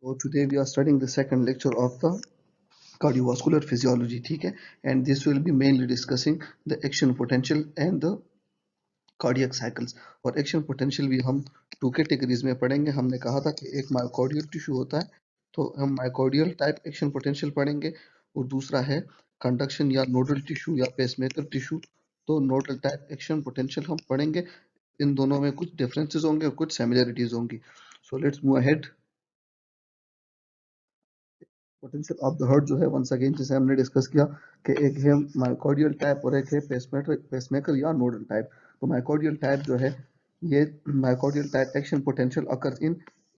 So today we are studying the second lecture of the cardiovascular physiology, ठीक है, and this will be mainly discussing the action potential and the cardiac cycles. और action potential भी हम two categories में पढ़ेंगे। हमने कहा था कि एक मायोकार्डियल टिश्यू होता है, तो हम मायोकार्डियल टाइप एक्शन पोटेंशियल पढ़ेंगे, और दूसरा है कंडक्शन या नोडल टिश्यू या पेसमेकर टिश्यू, तो नोडल टाइप एक्शन पोटेंशियल हम पढ़ेंगे। इन दोनों में कुछ डिफरेंसेस होंगे और कुछ सिमिलरिटीज होंगी। So let's move ahead. Potential of the heart जो है, वंस अगेन जैसे हमने डिस्कस किया कि एक है मायोकार्डियल टाइप और एक है पेसमेकर या नोडल टाइप। तो मायोकार्डियल टाइप जो है, ये मायोकार्डियल टाइप एक्शन पोटेंशियल अकर इन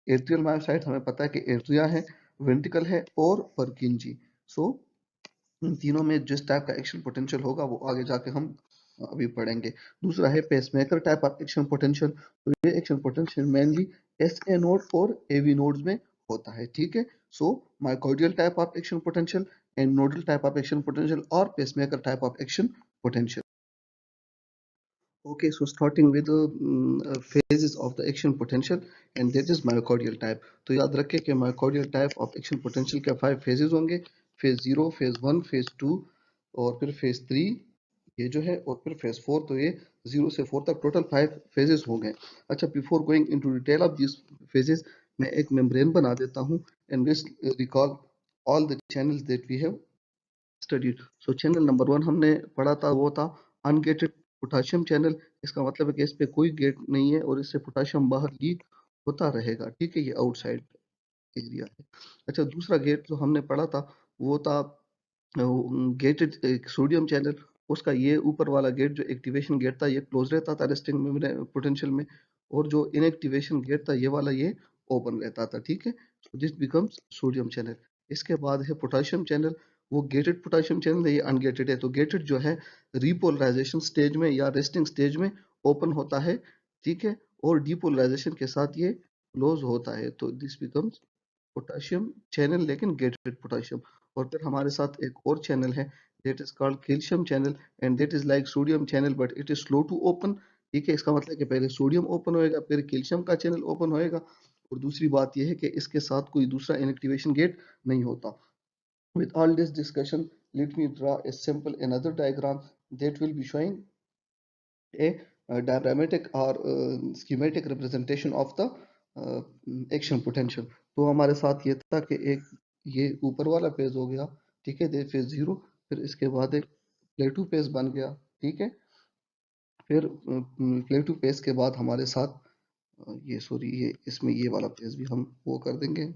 एट्रियल मायोसाइट। हमें पता है कि एट्रिया है, वेंट्रिकल है और पर्किंजी। सो इन तीनों में जिस टाइप का एक्शन पोटेंशियल होगा वो आगे जाके हम अभी पढ़ेंगे। दूसरा है pacemaker type of action potential. तो ये action potential mainly S A node और एवी नोड्स में होता है, ठीक है। So myocardial type of action potential and nodal type of action potential और pacemaker type of action potential. Okay, so starting with the phases of the action potential, and that is myocardial type. तो याद रखें कि myocardial type of action potential के 5 phases होंगे। phase 0, phase 1, phase 2 और फिर phase 3 ये जो है, और फिर phase 4। तो ये 0 से 4 तक टोटल 5 phases हो गए। अच्छा, before going into detail of these phases, मैं एक membrane बना देता हूँ and let's recall all the channels that we have studied. So channel number 1 हमने पढ़ा था, वो था अनगेटेड पोटाशियम चैनल। इसका मतलब है कि इस पे कोई गेट नहीं है और इससे पोटाशियम बाहर लीक होता रहेगा, ठीक है, ये आउटसाइड एरिया है। अच्छा, दूसरा गेट जो हमने पढ़ा था वो था गेटेड सोडियम चैनल। उसका ये ऊपर वाला गेट जो एक्टिवेशन गेट था, ये क्लोज रहता था रेस्टिंग पोटेंशियल में, और जो इनएक्टिवेशन गेट था ये वाला, ये ओपन रहता था, ठीक है। This becomes sodium channel. इसके बाद है पोटाशियम चैनल। वो गेटेड पोटाशियम चैनल है, ये अनगेटेड है। तो गेटेड जो है रिपोलराइजेशन स्टेज में या रेस्टिंग स्टेज में ओपन होता है, ठीक है, और डीपोलराइजेशन के साथ ये क्लोज होता है। तो दिस बिकम्स पोटाशियम चैनल, लेकिन गेटेड पोटाशियम। और फिर हमारे साथ एक और चैनल है, that is called calcium channel, and that is like sodium channel but it is slow to open, ठीक है। इसका मतलब है कि पहले सोडियम ओपन होएगा, फिर कैल्शियम का चैनल ओपन होएगा। और दूसरी बात यह है कि इसके साथ कोई दूसरा इनएक्टिवेशन गेट नहीं होता। With all this discussion, let me draw a simple another diagram that will be showing a diagrammatic or schematic representation of the uh, action potential। तो हमारे साथ ये था कि एक ये ऊपर वाला पेज हो गया, ठीक है, फेज 0। फिर इसके बाद एक प्लेटू पेज बन गया, ठीक है। फिर प्लेटू पेज के बाद हमारे साथ ये सॉरी ये इसमें ये वाला पेज भी हम वो कर देंगे।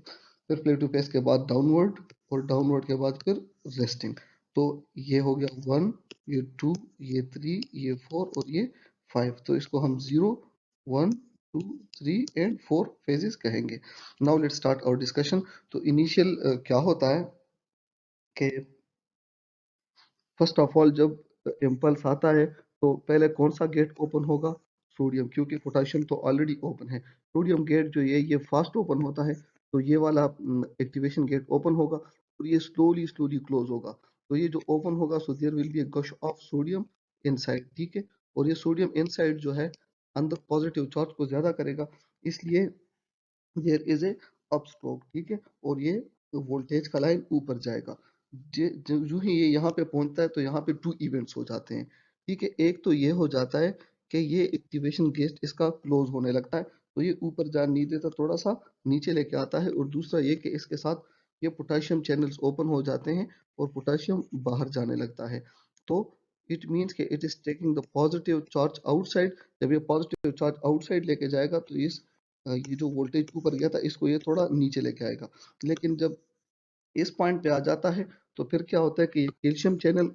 फिर प्लेटू पेज के बाद डाउनवर्ड, और डाउनवर्ड के बाद फिर रेस्टिंग। तो ये हो गया 1, ये 2, ये 3, ये 4 और ये 5। तो इसको हम 0, 1, 2, 3 एंड 4 फेजेस कहेंगे। Now let's start our discussion. तो इनिशियल क्या होता है कि फर्स्ट ऑफ ऑल जब इम्पल्स आता है तो पहले कौन सा गेट ओपन होगा? सोडियम, क्योंकि पोटेशियम तो ऑलरेडी ओपन है। सोडियम गेट जो ये फास्ट ओपन होता है, तो ये वाला एक्टिवेशन गेट ओपन होगा और ये स्लोली स्लोली क्लोज होगा। तो ये जो ओपन होगा, so there will be a gush of sodium inside, ठीक है। और ये सोडियम इनसाइड जो है अंदर पॉजिटिव चार्ज को ज्यादा करेगा, इसलिए देयर इज ए अपस्ट्रोक, ठीक है। और ये वोल्टेज का लाइन ऊपर जाएगा। जो ही ये यहाँ पे पहुंचता है तो यहाँ पे 2 इवेंट्स हो जाते हैं, ठीक है। एक तो ये हो जाता है कि ये एक्टिवेशन गेट इसका क्लोज होने लगता है, तो ये ऊपर जा नहीं देता, थोड़ा सा नीचे लेके आता है। और दूसरा ये कि इसके साथ ये पोटेशियम चैनल्स ओपन हो जाते हैं और पोटेशियम बाहर जाने लगता है। तो इट मीन्स कि it is taking the positive charge outside. जब ये पॉजिटिव चार्ज आउटसाइड लेके जाएगा तो ये जो वोल्टेज ऊपर गया था इसको ये थोड़ा नीचे लेके आएगा। लेकिन जब इस पॉइंट पे आ जाता है तो फिर क्या होता है कि कैल्शियम चैनल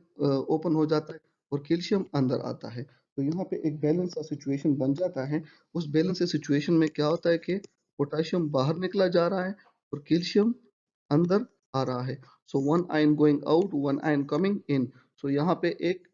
ओपन हो जाता है और कैल्शियम अंदर आता है। तो यहाँ पे एक बैलेंस का सिचुएशन बन जाता है। उस बैलेंस सिचुएशन में क्या होता है कि पोटेशियम बाहर निकला जा रहा है और कैल्शियम अंदर आ रहा है। So one ion going out, one ion coming in. So यहाँ पे एक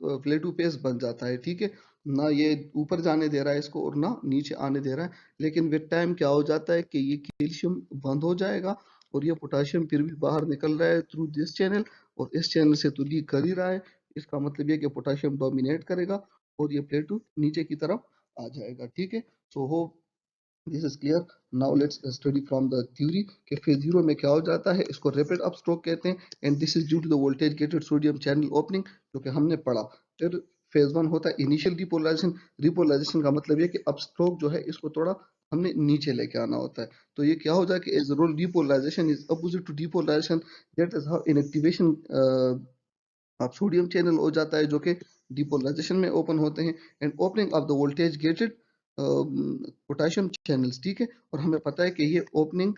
प्लेटू पेस बन जाता है, ठीक है। ना ये ऊपर जाने दे रहा है इसको और ना नीचे आने दे रहा है। लेकिन विद टाइम क्या हो जाता है कि ये कैल्शियम बंद हो जाएगा और ये पोटेशियम फिर भी बाहर निकल रहा है थ्रू दिस चैनल, और इस चैनल से तो लीक कर ही रहा है। इसका मतलब ये कि पोटेशियम डोमिनेट करेगा और ये प्लेटू नीचे की तरफ आ जाएगा, ठीक है। So hope this is clear. Now let's study from the theory कि फेज जीरो में क्या हो जाता है, इसको रैपिड अप स्ट्रोक कहते हैं and this is due to the voltage gated sodium channel opening, जो कि हमने पढ़ा। फिर फेज वन होता है इनिशियल रिपोलराइजेशन। रिपोलराइजेशन का मतलब ये कि अप स्ट्रोक जो है इसको थोड़ा हमने नीचे लेके आना होता है। तो ये क्या हो जाए कि as role repolarization is opposite to depolarization, that is how inactivation अब सोडियम चैनल हो जाता है जो कि डिपोलराइजेशन में ओपन होते हैं and opening of the voltage gated potassium channels, ठीक है। और हमें पता है कि ये ओपनिंग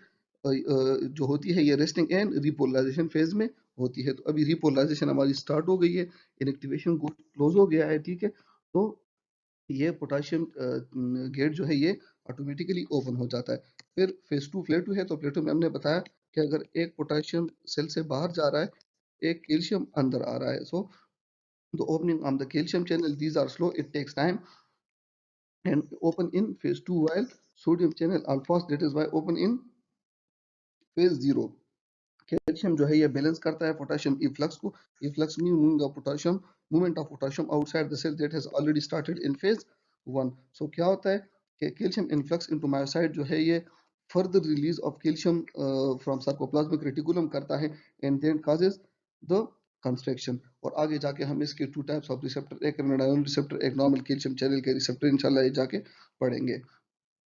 जो होती है ये रेस्टिंग एंड रिपोलराइजेशन फेज में होती है। तो अभी रिपोलराइजेशन हमारी स्टार्ट हो गई है, इनएक्टिवेशन क्लोज हो गया है, ठीक है। तो ये पोटेशियम गेट जो है ये ऑटोमेटिकली ओपन हो जाता है। फिर फेज टू प्लेटो है, तो प्लेटो में हमने बताया कि अगर एक पोटेशियम सेल से बाहर जा रहा है, एक कैल्शियम अंदर आ रहा है, सो the opening on the calcium channel, these are slow, it takes time and open in phase 2, while sodium channel are fast, that is why open in phase 0। Calcium जो है ये बैलेंस करता है पोटेशियम इफ्लक्स को। Efflux meaning of potassium, movement of potassium outside the cell that has already started in phase 1। So क्या होता है कि कैल्शियम इन्फ्लक्स इनटू मायोसाइट जो है ये further release of calcium from sarcoplasmic reticulum करता है and then causes the construction. और आगे जाके हम इसके टू टाइप्स ऑफ रिसेप्टर, एक रेनाडाइन रिसेप्टर, एक नॉर्मल कैल्शियम चैनल के रिसेप्टर इंशाल्लाह ये जाके पढ़ेंगे।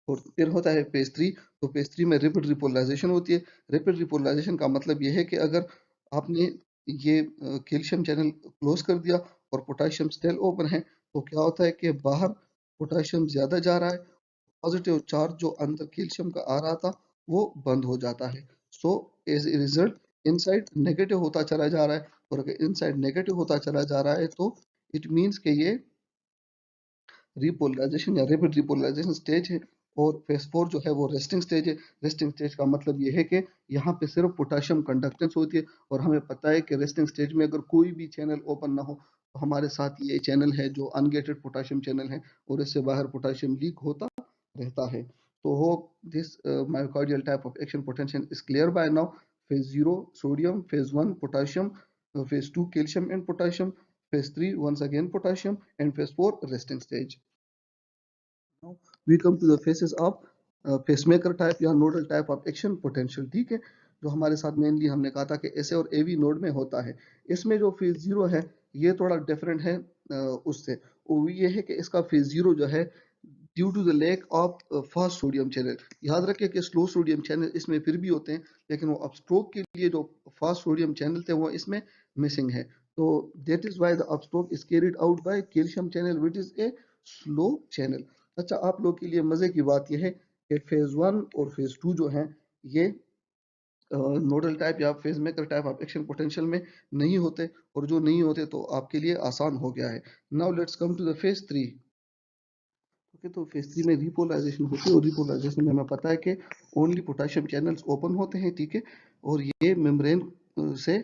और फिर होता है पेज थ्री। तो पेज थ्री में रिपिड रिपोलराइजेशन होती है। रिपिड रिपोलराइजेशन का मतलब ये है कि अगर आपने ये कैल्शियम चैनल क्लोज कर दिया और पोटेशियम स्टिल ओपन है, तो क्या होता है कि बाहर पोटेशियम ज्यादा जा रहा है, पॉजिटिव चार्ज जो अंदर कैल्शियम का आ रहा था वो बंद हो जाता है। So as a result inside negative होता चला जा रहा है, और अगर इनसाइड नेगेटिव होता चला जा रहा है तो इट मीन्स कि ये रिपोलराइजेशन या रैपिड रिपोलराइजेशन स्टेज है। और फेज फोर जो है वो रेस्टिंग स्टेज है। रेस्टिंग स्टेज का मतलब ये है कि यहाँ पे सिर्फ पोटेशियम कंडक्टेंस होती है, और हमें पता है कि रेस्टिंग स्टेज में अगर कोई भी चैनल ओपन ना हो तो हमारे साथ ये चैनल है जो अनगेटेड पोटेशियम चैनल है, और इससे बाहर पोटेशियम लीक होता रहता है। तो हो this myocardial type of action potential is clear by now. Phase zero sodium, phase one potassium, phase two calcium and potassium, phase 3 once again potassium, and phase 4 resting stage। Now we come to the phases of pacemaker type या nodal type of action potential, ठीक है। जो हमारे साथ mainly हमने कहा था कि ऐसे और एवी नोड में होता है। इसमें जो फेज जीरो है ये थोड़ा डिफरेंट है उससे। वो ये है कि इसका फेज जीरो जो है due to the lack of fast sodium channel. याद रखें कि स्लो सोडियम चैनल इसमें फिर भी होते हैं, लेकिन वो अपस्ट्रोक के लिए जो फास्ट सोडियम चैनल थे वो इसमें मिसिंग है। तो that is why the upstroke is carried out by calcium channel which is a slow channel. अच्छा, आप लोग के लिए मजे की बात यह है कि फेज वन और फेज टू जो है ये नोडल टाइप या phase maker type of action potential में नहीं होते, और जो नहीं होते तो आपके लिए आसान हो गया है। Now let's come to the phase three. Okay, तो फेज थ्री में रिपोलराइजेशन होती है, और रिपोलराइजेशन में हमें पता है कि ओनली पोटेशियम चैनल्स ओपन होते हैं, ठीक है। और ये मेम्ब्रेन से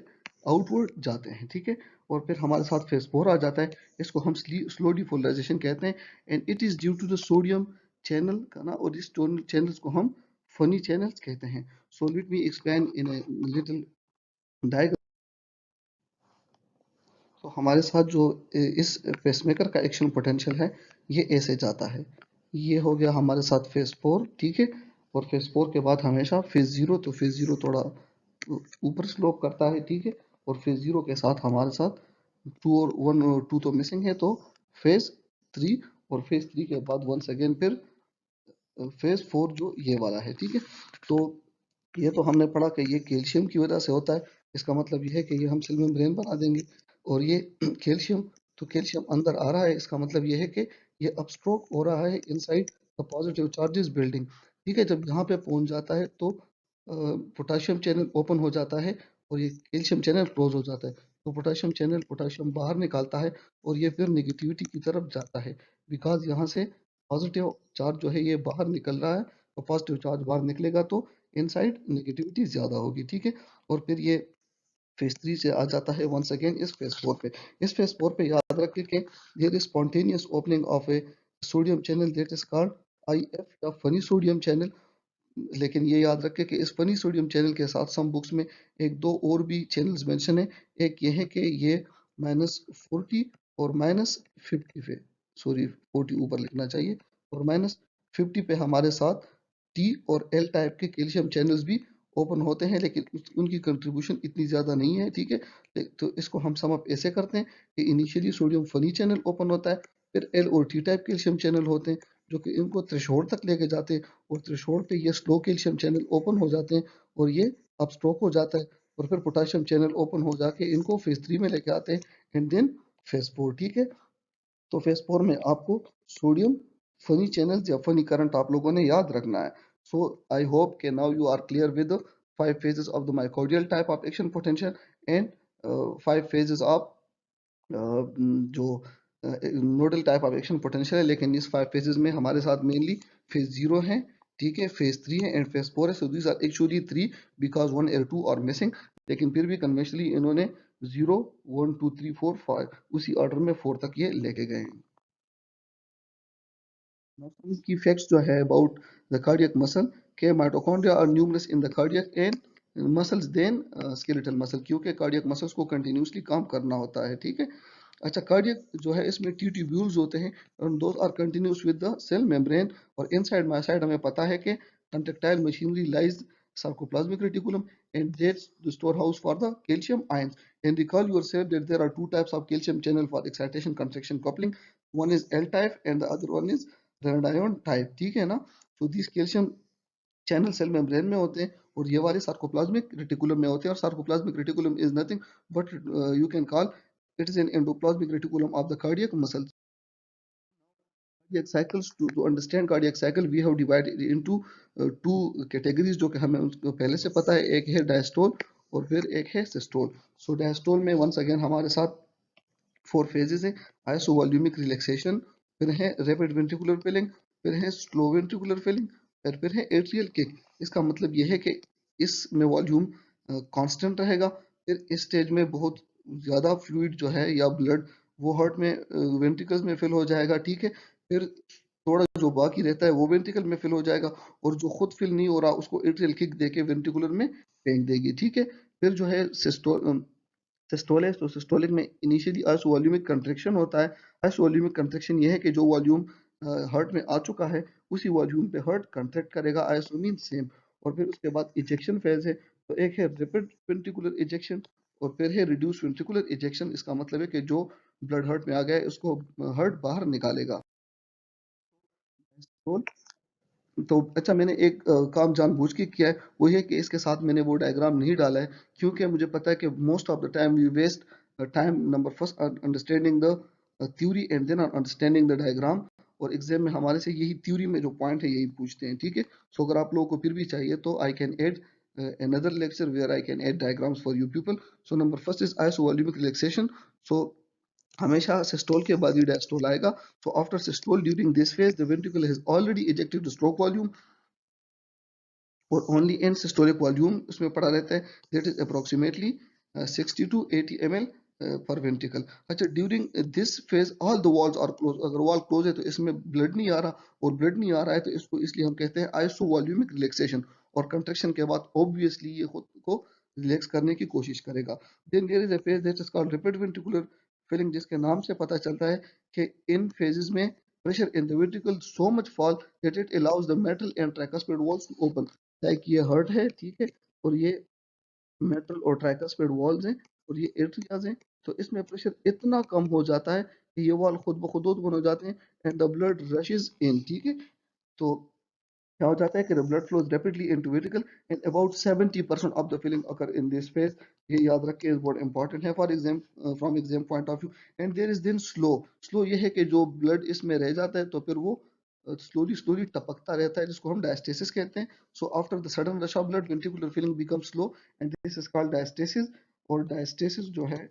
आउटवर्ड जाते हैं, ठीक है। और फिर हमारे साथ फेज फोर आ जाता है, इसको हम स्लो डिपोलराइजेशन कहते हैं and it is due to the sodium channel का ना, और इस चैनल्स को हम फनी चैनल्स कहते हैं। So let me explain in little diagram. तो हमारे साथ जो इस पेसमेकर का एक्शन पोटेंशियल है ये ऐसे जाता है। ये हो गया हमारे साथ फेज फोर, ठीक है। और फेज फोर के बाद हमेशा फेज जीरो, तो फेज जीरो थोड़ा ऊपर स्लोप करता है, ठीक है। और फेज जीरो के साथ हमारे साथ टू और वन और टू तो मिसिंग है, तो फेज थ्री। और फेज थ्री के बाद वंस अगेन फिर फेज फोर जो ये वाला है, ठीक है। तो ये तो हमने पढ़ा कि ये कैल्शियम की वजह से होता है। इसका मतलब ये है कि ये हम सेल मेम्ब्रेन बना देंगे, और ये कैल्शियम, तो कैल्शियम अंदर आ रहा है, इसका मतलब ये है कि ये अपस्ट्रोक हो रहा है inside the positive charges building, ठीक है। जब यहाँ पे पहुंच जाता है तो पोटेशियम चैनल ओपन हो जाता है और ये कैल्शियम चैनल क्लोज हो जाता है। तो पोटेशियम चैनल पोटेशियम बाहर निकालता है, और ये फिर निगेटिविटी की तरफ जाता है, बिकॉज यहाँ से पॉजिटिव चार्ज जो है ये बाहर निकल रहा है, और पॉजिटिव चार्ज बाहर निकलेगा तो इनसाइड नेगेटिविटी ज्यादा होगी, ठीक है। और फिर ये फेज थ्री से आ जाता है वंस अगेन इस फेज फोर पे। इस फेज फोर पे याद रखिए कि there is spontaneous opening of a sodium channel that is called IF या फनी सोडियम चैनल। लेकिन ये याद रखें कि इस फनी सोडियम चैनल के साथ सम बुक्स में एक दो और भी चैनल्स मेंशन है। एक ये है कि ये -40 और -50 पे, सॉरी 40 ऊपर लिखना चाहिए, और -50 पे हमारे साथ टी और एल टाइप के कैल्शियम चैनल्स भी ओपन होते हैं, लेकिन उनकी कंट्रीब्यूशन इतनी ज़्यादा नहीं है, ठीक है। तो इसको हम सम अप ऐसे करते हैं कि initially sodium funny channel open होता है, फिर एल और टी टाइप कैल्शियम चैनल होते हैं जो कि इनको थ्रेशोल्ड तक लेके जाते हैं, और थ्रेशोल्ड पे ये स्लो कैल्शियम चैनल ओपन हो जाते हैं और ये अब स्ट्रोक हो जाता है, और फिर पोटाशियम चैनल ओपन हो जाके इनको फेज 3 में लेके आते हैं, एंड देन फेज 4, ठीक है। तो फेज 4 में आपको सोडियम फनी चैनल्स या फनी करंट आप लोगों ने याद रखना है। सो आई होप के now you are clear with 5 phases of the myocardial type of action potential and 5 phases of जो nodal type of action potential है, लेकिन इस 5 phases में हमारे साथ मेनली फेज 0 है, ठीक है, फेज 3 है एंड फेज 4 है। So these are actually 3 because 1 और 2 आर मिसिंग, लेकिन फिर भी कन्वेंशनली इन्होंने 0 1 2 3 4 5 उसी ऑर्डर में 4 तक ये लेके गए हैं। Now some key facts जो है about the cardiac muscle के mitochondria are numerous in the cardiac and muscles than skeletal muscle, क्योंकि cardiac muscles को continuously काम करना होता है, ठीक है। अच्छा, कार्डियक जो है इसमें टी ट्यूब्यूल्स होते हैं और those are continuous with the cell membrane, और इनसाइड मायोसाइड हमें पता है कि contractile machinery lies sarcoplasmic reticulum and that's the storehouse for the calcium ions. And recall yourself that there are two types of calcium channel for excitation contraction coupling. One is L type and the other one is ryanodine type, ठीक है ना। तो this calcium channel cell membrane में होते हैं और ये वाले सार्कोप्लाज्मिक रेटिकुलम में होते हैं, और sarcoplasmic reticulum is nothing but you can call it is an endoplasmic reticulum of the cardiac muscle. Cardiac cycles, to understand cardiac cycle we have divided into two categories जो कि हमें उनको पहले से पता है, एक है डायस्टोल और फिर एक है सिस्टोल। सो डायस्टोल में वंस अगेन हमारे साथ 4 phases है, आइसोवॉल्यूमिक रिलैक्सेशन, फिर है रैपिड वेंट्रिकुलर फिलिंग, फिर है स्लो वेंट्रिकुलर फिलिंग, और फिर है एट्रियल किक। इसका मतलब यह है कि इसमें वॉल्यूम कांस्टेंट रहेगा, फिर इस स्टेज में बहुत ज़्यादा फ्लूइड जो है या ब्लड वो हार्ट में वेंट्रिकल्स में फिल हो जाएगा, ठीक है। फिर थोड़ा जो बाकी रहता है वो वेंट्रिकल में फिल हो जाएगा, और जो खुद फिल नहीं हो रहा उसको एट्रियल किक देके वेंट्रिकुलर में फेंक देगी, ठीक है। फिर जो है सिस्टोल है, तो सिस्टोलिक में इनिशियली आइसोवॉल्यूमिक कंट्रैक्शन होता है। आइसोवॉल्यूमिक कंट्रैक्शन यह है कि जो वॉल्यूम हार्ट में आ चुका है उसी वॉल्यूम पे हार्ट कंट्रैक्ट करेगा, आइसो मीन सेम। और फिर उसके बाद इजेक्शन फेज है, तो एक है रैपिड वेंट्रिकुलर इजेक्शन और फिर है रिड्यूस वेंट्रिकुलर इजेक्शन। इसका मतलब है कि जो ब्लड हार्ट में आ गया है उसको हार्ट बाहर निकालेगा। तो अच्छा, मैंने एक काम जानबूझ के किया है, वो ये कि इसके साथ मैंने वो डायग्राम नहीं डाला है, क्योंकि मुझे पता है कि most of the time we waste time number first understanding the theory and then understanding the diagram, और एग्जाम में हमारे से यही थ्योरी में जो पॉइंट है यही पूछते हैं, ठीक है। सो अगर आप लोगों को फिर भी चाहिए तो I can add another lecture where I can add diagrams for you people. So number first is isovolumic relaxation. So हमेशा सिस्टोल के बाद ही डायस्टोल आएगा। So after systole during this phase the ventricle has already ejected the stroke volume, और only in systolic volume उसमें पड़ा रहता है, that is approximately 60 to 80 ml पर वेंट्रिकल। अच्छा, during this phase all the valves are close, अगर valve close है तो इसमें ब्लड नहीं आ रहा, और ब्लड नहीं आ रहा है तो इसको इसलिए हम कहते हैं आइसो वॉल्यूमिक रिलैक्सेशन, और कंट्रैक्शन के बाद ऑब्वियसली ये खुद को रिलैक्स करने की कोशिश करेगा। Then there is a phase that is called rapid ventricular filling, जिसके नाम से पता चलता है कि इन फेजेस में pressure in the ventricle so much fall that it allows the metal and tricuspid walls to open। Like ये हर्ट है, ठीक है, और ये मेटल और ट्राइकस्पिड वॉल्स हैं और ये एट्रियाज हैं, तो इसमें प्रेशर इतना कम हो जाता है कि ये वॉल खुद ब खुद ओपन हो जाते हैं एंड द ब्लड रशेस इन, ठीक है। तो क्या हो जाता है कि the blood flows rapidly into ventricle and about 70% of the filling occur in this phase। ये याद रख के बहुत इंपॉर्टेंट है for exam, from exam point of view. And there is then slow, slow ये है कि जो ब्लड इसमें रह जाता है तो फिर वो स्लोली स्लोली टपकता रहता है, जिसको हम डायस्टेसिस कहते हैं। So after the sudden rush of blood ventricular filling become slow and this is called diastasis. और डायस्टेसिस जो है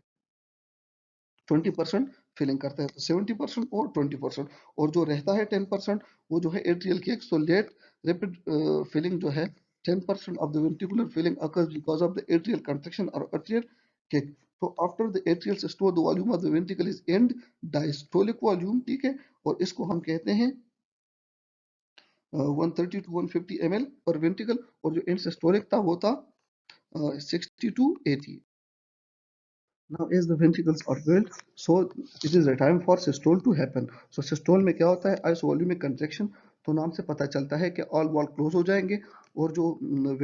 20% फिलिंग करता है, तो 70% और 20%, और जो रहता है 10% वो जो है atrial kick. So late rapid filling जो है 10% of the ventricular filling occurs because of the atrial contraction or atrial kick। तो after the atrial systole the volume of the ventricle is and diastolic volume, ठीक है, और इसको हम कहते हैं 130 to 150 ml पर वेंट्रिकल, और जो एंड सिस्टोलिक था वो था 60 to 80। Now as the ventricles are filled, so it is a time for systole to happen। So systole में क्या होता है, isovolumic contraction। तो नाम से पता चलता है कि ऑल वॉल क्लोज हो जाएंगे और जो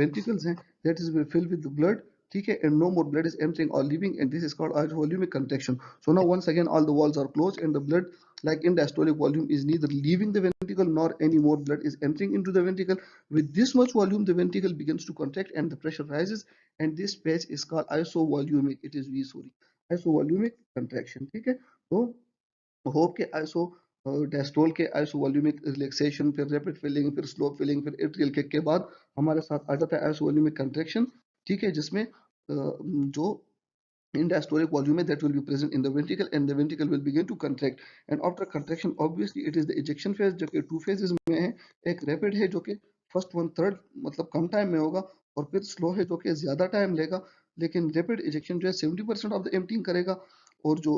वेंट्रिकल्स हैं that is fill with blood, ठीक है, and no more blood is entering or leaving, and this is called isovolumic contraction. So now once again all the walls are closed and the blood, like in diastolic volume, is neither leaving the ventricle nor any more blood is entering into the ventricle. With this much volume the ventricle begins to contract and the pressure rises, and this phase is called isovolumic, it is V, sorry, isovolumic contraction, ठीक है। तो hope के iso diastole के आइसोवॉल्यूमिक relaxation, फिर rapid filling, फिर slow filling, फिर atrial kick के बाद हमारे साथ आ जाता है आइसोवॉल्यूमिक कंट्रैक्शन, ठीक है, जिसमें जो in diastolic volume that will be present in the ventricle and the ventricle will begin to contract, and after contraction obviously it is the ejection phase जो कि टू phases में है। एक रैपिड है जो कि फर्स्ट वन थर्ड मतलब कम time में होगा, और फिर स्लो है जो कि ज्यादा टाइम लेगा, लेकिन रैपिड इजेक्शन जो है 70% ऑफ द एम्प्टिंग करेगा, और जो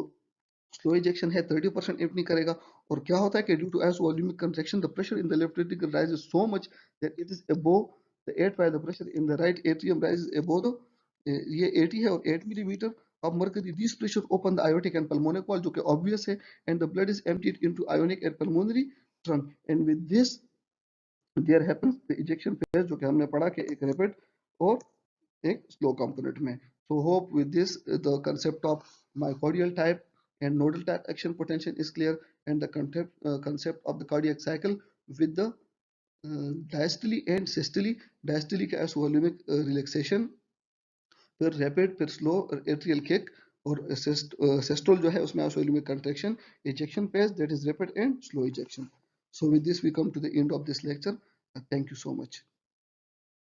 स्लो इजेक्शन है 30% एम्प्टी करेगा। और क्या होता है कि due to isovolumic contraction the pressure in the left ventricle rises so much that it is above the 8 while the pressure in the right atrium rises above the ये 80 है और 8 मिलीमीटर। अब mercury this pressure open the aortic and pulmonic wall जो कि obvious है, and the blood is emptied into ionic and pulmonary trunk, and with this there happens the ejection phase जो कि हमने पढ़ा कि एक रैपिड और एक slow component में। So hope with this the concept of myocardial type and nodal type action potential is clear, and the concept of the cardiac cycle with the diastole and systole। diastole का isovolumic relaxation, फिर rapid, फिर slow atrial kick, और systole जो है उसमें isovolumic contraction, ejection phase that is rapid and slow ejection. So with this we come to the end of this lecture. Thank you so much.